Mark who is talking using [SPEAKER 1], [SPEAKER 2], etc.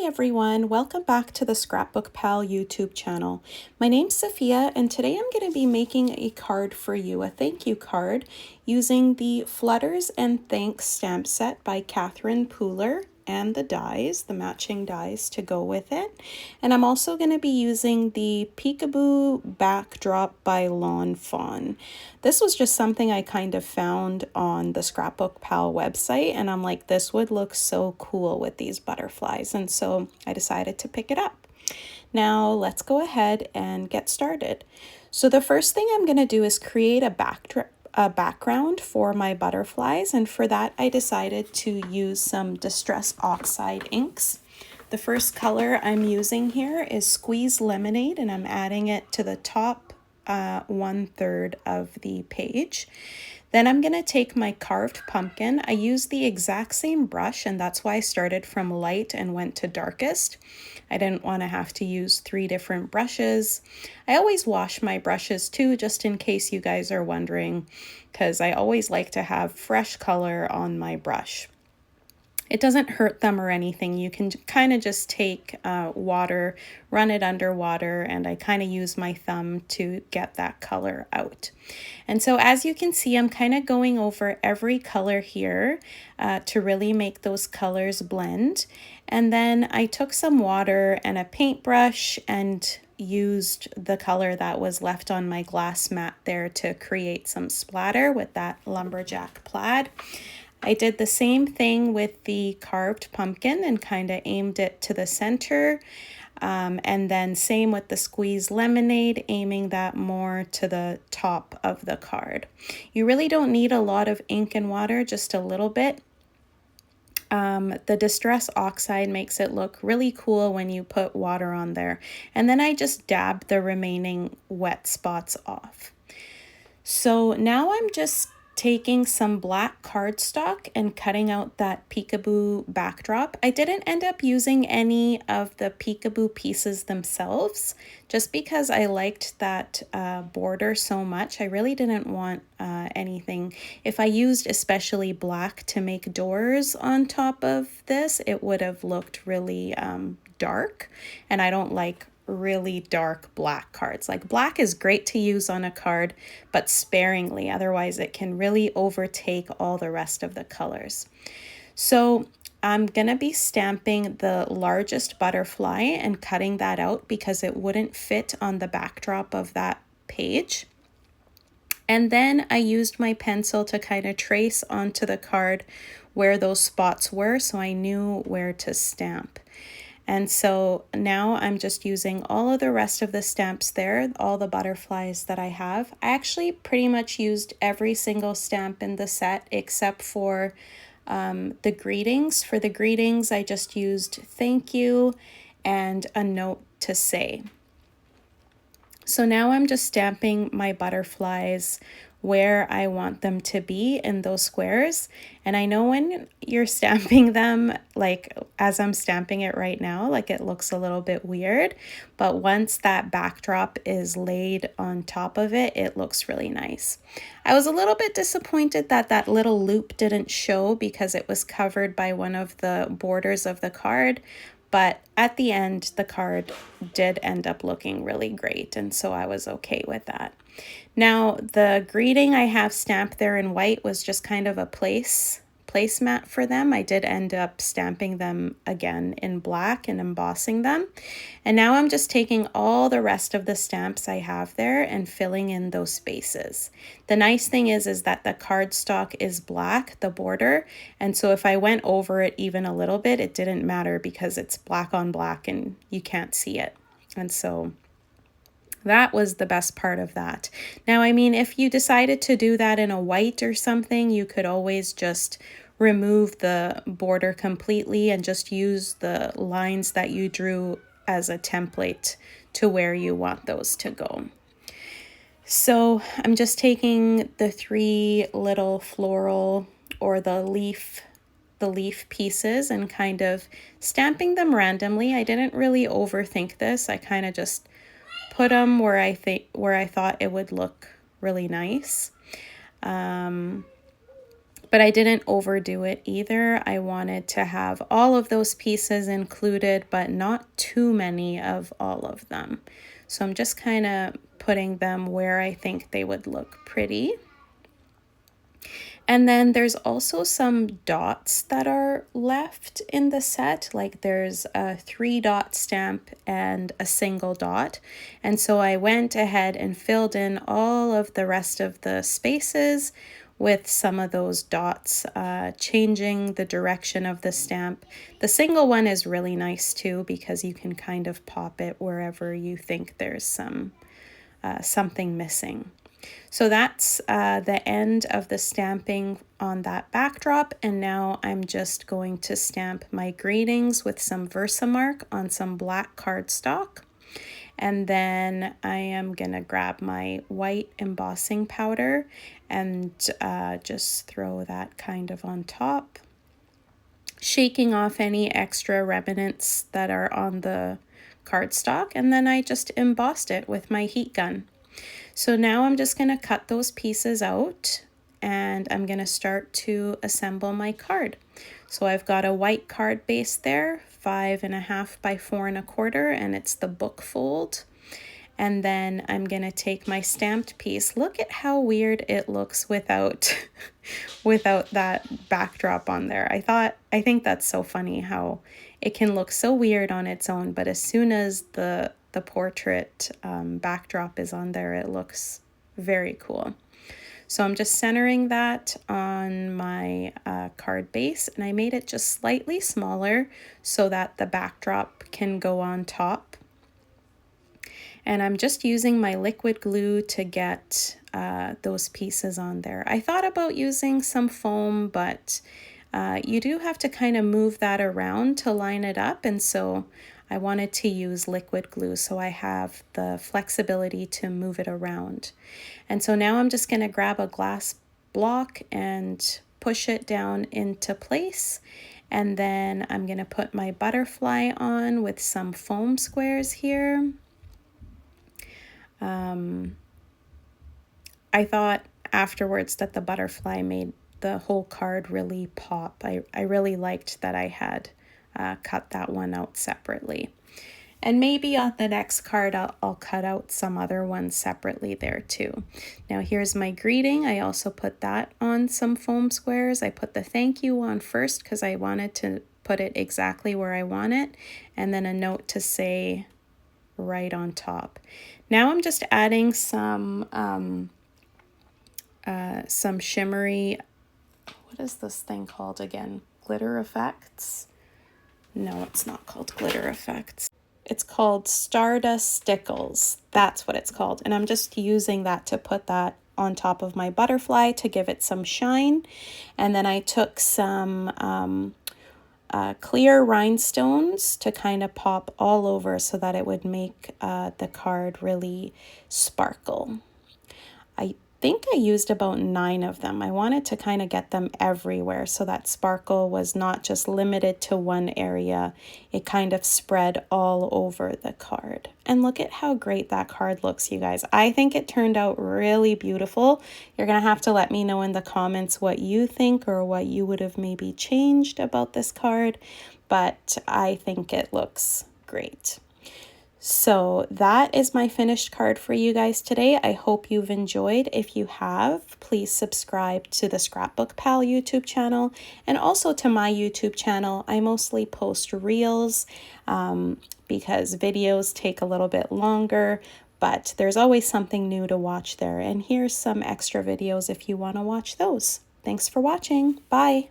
[SPEAKER 1] Hi everyone, welcome back to the Scrapbook Pal YouTube channel. My name's Sophia and today I'm going to be making a card for you, a thank you card, using the Flutters and Thanks stamp set by Catherine Pooler and the dies, the matching dies to go with it. And I'm also going to be using the Peekaboo backdrop by Fawn. This was just something I kind of found on the Scrapbook Pal website, and I'm like, this would look so cool with these butterflies, and so I decided to pick it up. Now let's go ahead and get started. So the first thing I'm going to do is create a background for my butterflies, and for that I decided to use some Distress Oxide inks. The first color I'm using here is Squeeze Lemonade, and I'm adding it to the top 1/3 of the page. Then I'm going to take my carved pumpkin. I used the exact same brush, and that's why I started from light and went to darkest. I didn't want to have to use 3 different brushes. I always wash my brushes too, just in case you guys are wondering, because I always like to have fresh color on my brush. It doesn't hurt them or anything. You can kind of just take water, run it under water, and I kind of use my thumb to get that color out. And so as you can see, I'm kind of going over every color here to really make those colors blend. And then I took some water and a paintbrush and used the color that was left on my glass mat there to create some splatter with that Lumberjack plaid. I did the same thing with the carved pumpkin and kind of aimed it to the center. And then same with the Squeeze Lemonade, aiming that more to the top of the card. You really don't need a lot of ink and water, just a little bit. The Distress Oxide makes it look really cool when you put water on there. And then I just dab the remaining wet spots off. So now I'm just taking some black cardstock and cutting out that Peekaboo backdrop. I didn't end up using any of the Peekaboo pieces themselves, just because I liked that border so much. I really didn't want anything. If I used especially black to make doors on top of this, it would have looked really dark, and I don't like really dark black cards. Like, black is great to use on a card, but sparingly, otherwise it can really overtake all the rest of the colors. So I'm gonna be stamping the largest butterfly and cutting that out because it wouldn't fit on the backdrop of that page. And then I used my pencil to kind of trace onto the card where those spots were, so I knew where to stamp. And so now I'm just using all of the rest of the stamps there, all the butterflies that I have. I actually pretty much used every single stamp in the set except for the greetings. For the greetings, I just used thank you and a note to say. So now I'm just stamping my butterflies where I want them to be in those squares. And I know when you're stamping them, like as I'm stamping it right now, like it looks a little bit weird, but once that backdrop is laid on top of it, it looks really nice. I was a little bit disappointed that that little loop didn't show because it was covered by one of the borders of the card, but at the end, the card did end up looking really great, and so I was okay with that. Now, the greeting I have stamped there in white was just kind of a placemat for them. I did end up stamping them again in black and embossing them. And now I'm just taking all the rest of the stamps I have there and filling in those spaces. The nice thing is that the cardstock is black, the border, and so if I went over it even a little bit, it didn't matter because it's black on black and you can't see it. And so that was the best part of that. Now, I mean, if you decided to do that in a white or something, you could always just remove the border completely and just use the lines that you drew as a template to where you want those to go. So I'm just taking the 3 little floral or the leaf pieces and kind of stamping them randomly. I didn't really overthink this. I kind of just put them where I thought it would look really nice. But but I didn't overdo it either. I wanted to have all of those pieces included, but not too many of all of them. So I'm just kind of putting them where I think they would look pretty. And then there's also some dots that are left in the set, like there's a 3-dot stamp and a single dot. And so I went ahead and filled in all of the rest of the spaces with some of those dots, changing the direction of the stamp. The single one is really nice too, because you can kind of pop it wherever you think there's something missing. So that's the end of the stamping on that backdrop, and now I'm just going to stamp my greetings with some Versamark on some black cardstock. And then I am gonna grab my white embossing powder and just throw that kind of on top, shaking off any extra remnants that are on the cardstock, and then I just embossed it with my heat gun. So now I'm just going to cut those pieces out, and I'm going to start to assemble my card. So I've got a white card base there, 5.5 by 4 1/4, and it's the book fold. And then I'm going to take my stamped piece. Look at how weird it looks without that backdrop on there. I think that's so funny how it can look so weird on its own, but as soon as the portrait backdrop is on there, it looks very cool. So I'm just centering that on my card base, and I made it just slightly smaller so that the backdrop can go on top. And I'm just using my liquid glue to get those pieces on there. I thought about using some foam, but you do have to kind of move that around to line it up, and so I wanted to use liquid glue so I have the flexibility to move it around. And so now I'm just going to grab a glass block and push it down into place. And then I'm going to put my butterfly on with some foam squares here. I thought afterwards that the butterfly made the whole card really pop. I really liked that I had cut that one out separately. And maybe on the next card I'll cut out some other ones separately there too. Now here's my greeting. I also put that on some foam squares. I put the thank you on first because I wanted to put it exactly where I want it, and then a note to say right on top. Now I'm just adding some shimmery, what is this thing called again? Glitter effects? No, it's not called glitter effects. It's called Stardust Stickles. That's what it's called. And I'm just using that to put that on top of my butterfly to give it some shine. And then I took some clear rhinestones to kind of pop all over so that it would make the card really sparkle. I think I used about 9 of them. I wanted to kind of get them everywhere so that sparkle was not just limited to one area. It kind of spread all over the card. And look at how great that card looks, you guys. I think it turned out really beautiful. You're going to have to let me know in the comments what you think or what you would have maybe changed about this card, but I think it looks great. So that is my finished card for you guys today. I hope you've enjoyed. If you have, please subscribe to the ScrapbookPal YouTube channel and also to my YouTube channel. I mostly post reels because videos take a little bit longer, but there's always something new to watch there. And here's some extra videos if you want to watch those. Thanks for watching. Bye.